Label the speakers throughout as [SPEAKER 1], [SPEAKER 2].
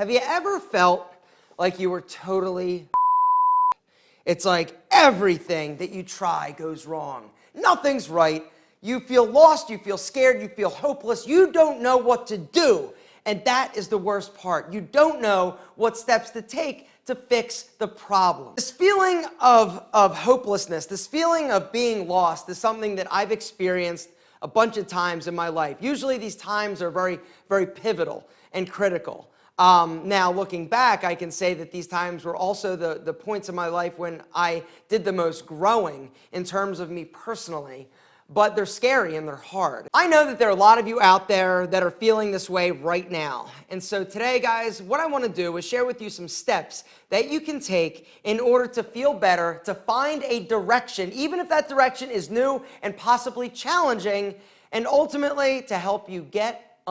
[SPEAKER 1] Have you ever felt like you were totally It's like everything that you try goes wrong. Nothing's right. You feel lost, you feel scared, you feel hopeless. You don't know what to do. And that is the worst part. You don't know what steps to take to fix the problem. This feeling of hopelessness, this feeling of being lost is something that I've experienced a bunch of times in my life. Usually these times are very, very pivotal and critical. Now, looking back, I can say that these times were also the points in my life when I did the most growing in terms of me personally, but they're scary and they're hard. I know that there are a lot of you out there that are feeling this way right now. And so today, guys, what I want to do is share with you some steps that you can take in order to feel better, to find a direction, even if that direction is new and possibly challenging, and ultimately to help you get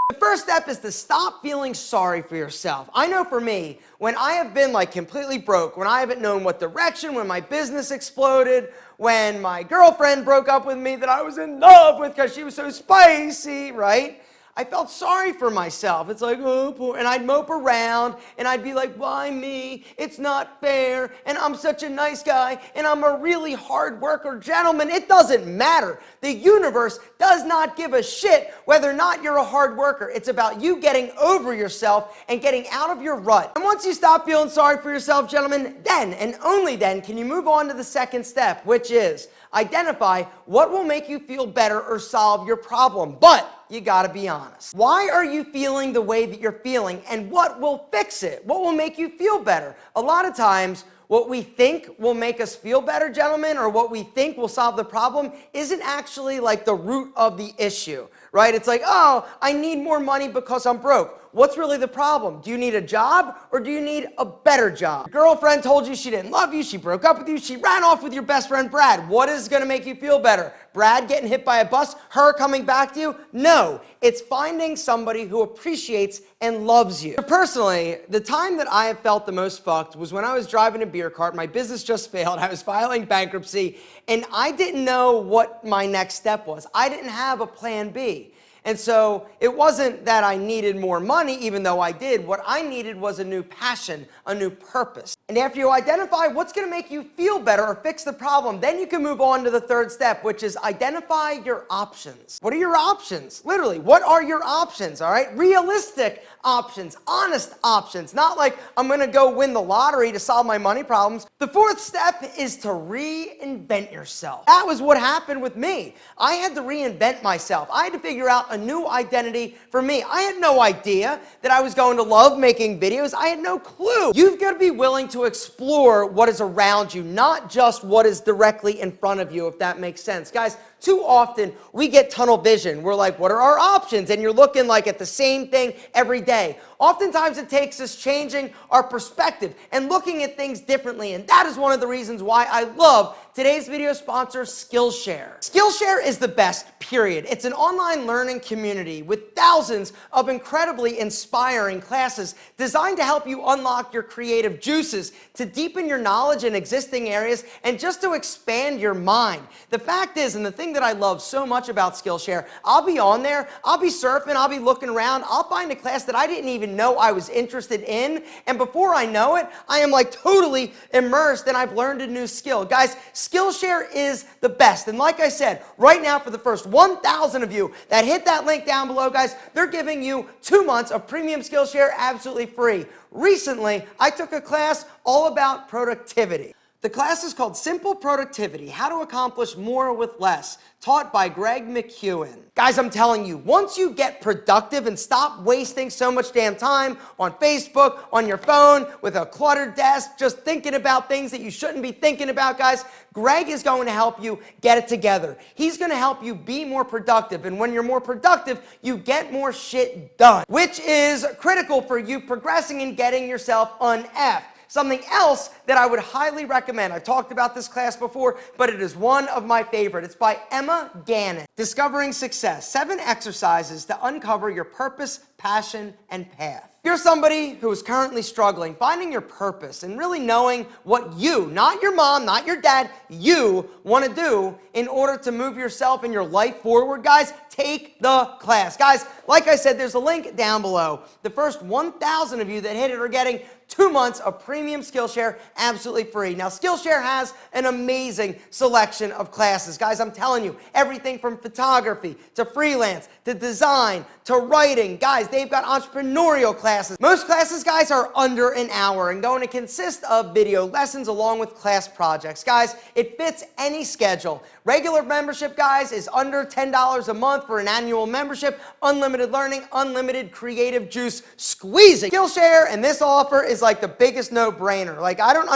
[SPEAKER 1] The first step is to stop feeling sorry for yourself. I know for me, when I have been like completely broke, when I haven't known what direction, when my business exploded, when my girlfriend broke up with me that I was in love with because she was so spicy, right? I felt sorry for myself. It's like, oh, poor. And I'd mope around and I'd be like, why me? It's not fair. And I'm such a nice guy. And I'm a really hard worker. Gentlemen, it doesn't matter. The universe does not give a shit whether or not you're a hard worker. It's about you getting over yourself and getting out of your rut. And once you stop feeling sorry for yourself, gentlemen, then and only then can you move on to the second step, which is identify what will make you feel better or solve your problem. But you gotta be honest. Why are you feeling the way that you're feeling, and what will fix it? What will make you feel better? A lot of times, what we think will make us feel better, gentlemen, or what we think will solve the problem isn't actually like the root of the issue, right? It's like, oh, I need more money because I'm broke. What's really the problem? Do you need a job or do you need a better job? Your girlfriend told you she didn't love you, she broke up with you, she ran off with your best friend Brad. What is gonna make you feel better? Brad getting hit by a bus, her coming back to you? No, it's finding somebody who appreciates and loves you. Personally, the time that I have felt the most fucked was when I was driving a beer cart, my business just failed, I was filing bankruptcy, and I didn't know what my next step was. I didn't have a plan B. And so it wasn't that I needed more money, even though I did. What I needed was a new passion, a new purpose. And after you identify what's gonna make you feel better or fix the problem, then you can move on to the third step, which is identify your options. What are your options? Literally, what are your options, all right? Realistic options, honest options, not like I'm gonna go win the lottery to solve my money problems. The fourth step is to reinvent yourself. That was what happened with me. I had to reinvent myself. I had to figure out a new identity for me. I had no idea that I was going to love making videos. I had no clue. You've got to be willing to explore what is around you, not just what is directly in front of you, if that makes sense. Guys, too often we get tunnel vision. We're like, what are our options? And you're looking like at the same thing every day. Oftentimes it takes us changing our perspective and looking at things differently. And that is one of the reasons why I love today's video sponsor, Skillshare. Skillshare is the best, period. It's an online learning community with thousands of incredibly inspiring classes designed to help you unlock your creative juices, to deepen your knowledge in existing areas, and just to expand your mind. The fact is, and the thing that I love so much about Skillshare, I'll be on there, I'll be surfing, I'll be looking around, I'll find a class that I didn't even know I was interested in, and before I know it, I am like totally immersed and I've learned a new skill. Guys, Skillshare is the best, and like I said, right now for the first 1,000 of you that hit that link down below, guys, they're giving you 2 months of premium Skillshare absolutely free. Recently, I took a class all about productivity. The class is called Simple Productivity, How to Accomplish More with Less, taught by McKeown. Guys, I'm telling you, once you get productive and stop wasting so much damn time on Facebook, on your phone, with a cluttered desk, just thinking about things that you shouldn't be thinking about, guys, Greg is going to help you get it together. He's going to help you be more productive, and when you're more productive, you get more shit done, which is critical for you progressing and getting yourself un-effed. Something else that I would highly recommend, I've talked about this class before, but it is one of my favorite. It's by Emma Gannon. Discovering Success, 7 exercises to uncover your purpose, passion, and path. If you're somebody who is currently struggling, finding your purpose and really knowing what you, not your mom, not your dad, you want to do in order to move yourself and your life forward, guys, take the class. Guys, like I said, there's a link down below. The first 1,000 of you that hit it are getting 2 months of premium Skillshare absolutely free. Now, Skillshare has an amazing selection of classes. Guys, I'm telling you, everything from photography to freelance to design to writing. Guys, they've got entrepreneurial classes. Most classes, guys, are under an hour and going to consist of video lessons along with class projects. Guys, it fits any schedule. Regular membership, guys, is under $10 a month for an annual membership. Unlimited learning, unlimited creative juice squeezing. Skillshare and this offer is like the biggest no-brainer. Like, I don't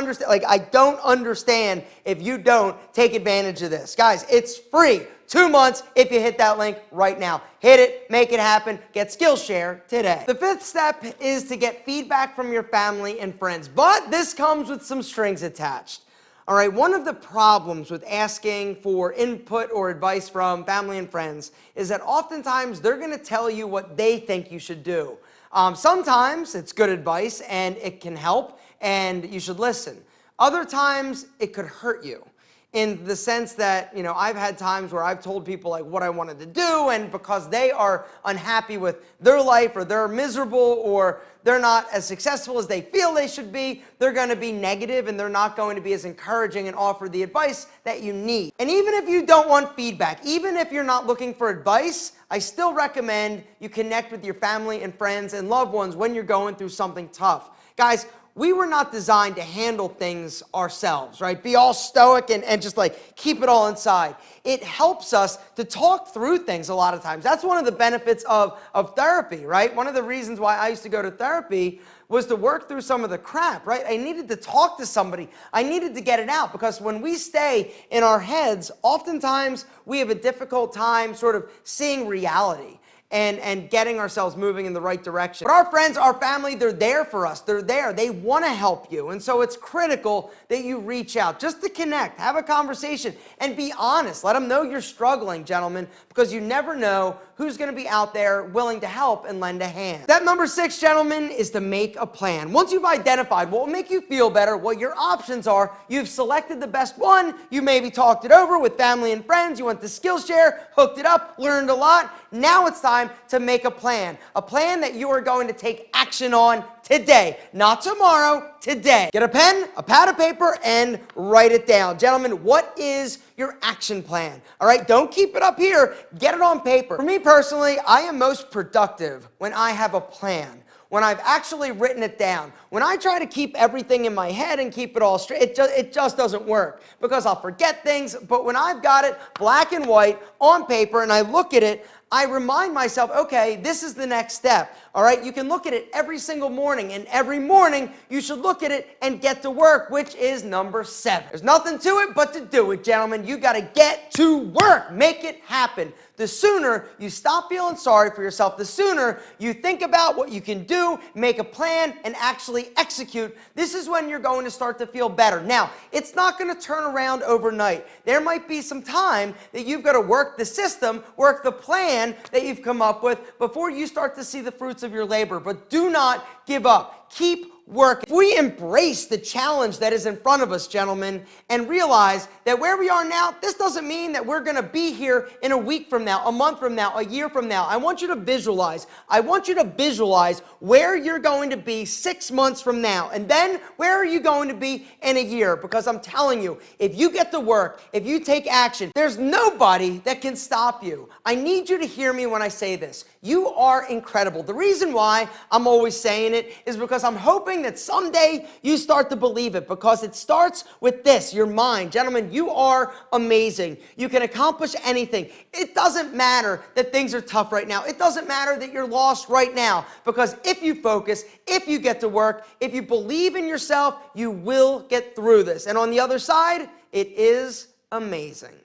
[SPEAKER 1] understand if you don't take advantage of this. Guys, it's free. 2 months if you hit that link right now. Hit it, make it happen, get Skillshare today. The 5th step is to get feedback from your family and friends, but this comes with some strings attached. All right, one of the problems with asking for input or advice from family and friends is that oftentimes they're going to tell you what they think you should do. Sometimes it's good advice and it can help and you should listen. Other times it could hurt you, in the sense that, you know, I've had times where I've told people like what I wanted to do, and because they are unhappy with their life or they're miserable or they're not as successful as they feel they should be, they're going to be negative and they're not going to be as encouraging and offer the advice that you need. And even if you don't want feedback, even if you're not looking for advice, I still recommend you connect with your family and friends and loved ones when you're going through something tough. Guys, we were not designed to handle things ourselves, right? Be all stoic and just like keep it all inside. It helps us to talk through things a lot of times. That's one of the benefits of therapy, right? One of the reasons why I used to go to therapy was to work through some of the crap, right? I needed to talk to somebody. I needed to get it out, because when we stay in our heads, oftentimes we have a difficult time sort of seeing reality and getting ourselves moving in the right direction. But our friends, our family, they're there for us. They're there. They want to help you. And so it's critical that you reach out just to connect, have a conversation, and be honest. Let them know you're struggling, gentlemen, because you never know who's going to be out there willing to help and lend a hand. Step number 6, gentlemen, is to make a plan. Once you've identified what will make you feel better, what your options are, you've selected the best one, you maybe talked it over with family and friends, you went to Skillshare, hooked it up, learned a lot. Now it's time to make a plan that you are going to take action on today, not tomorrow, today. Get a pen, a pad of paper, and write it down. Gentlemen, what is your action plan? All right, don't keep it up here, get it on paper. For me personally, I am most productive when I have a plan, when I've actually written it down. When I try to keep everything in my head and keep it all straight, it just doesn't work, because I'll forget things. But when I've got it black and white on paper and I look at it, I remind myself, okay, this is the next step. All right, you can look at it every single morning, and every morning you should look at it and get to work, which is number 7. There's nothing to it but to do it, gentlemen. You got to get to work. Make it happen. The sooner you stop feeling sorry for yourself, the sooner you think about what you can do, make a plan, and actually execute, this is when you're going to start to feel better. Now, it's not going to turn around overnight. There might be some time that you've got to work the system, work the plan that you've come up with before you start to see the fruits of your labor. But do not give up. Keep working. If we embrace the challenge that is in front of us, gentlemen, and realize that where we are now, this doesn't mean that we're going to be here in a week from now, a month from now, a year from now. I want you to visualize. I want you to visualize where you're going to be 6 months from now. And then where are you going to be in a year? Because I'm telling you, if you get to work, if you take action, there's nobody that can stop you. I need you to hear me when I say this. You are incredible. The reason why I'm always saying it is because I'm hoping that someday you start to believe it, because it starts with this, your mind. Gentlemen, you are amazing. You can accomplish anything. It doesn't matter that things are tough right now. It doesn't matter that you're lost right now, because if you focus, if you get to work, if you believe in yourself, you will get through this. And on the other side, it is amazing.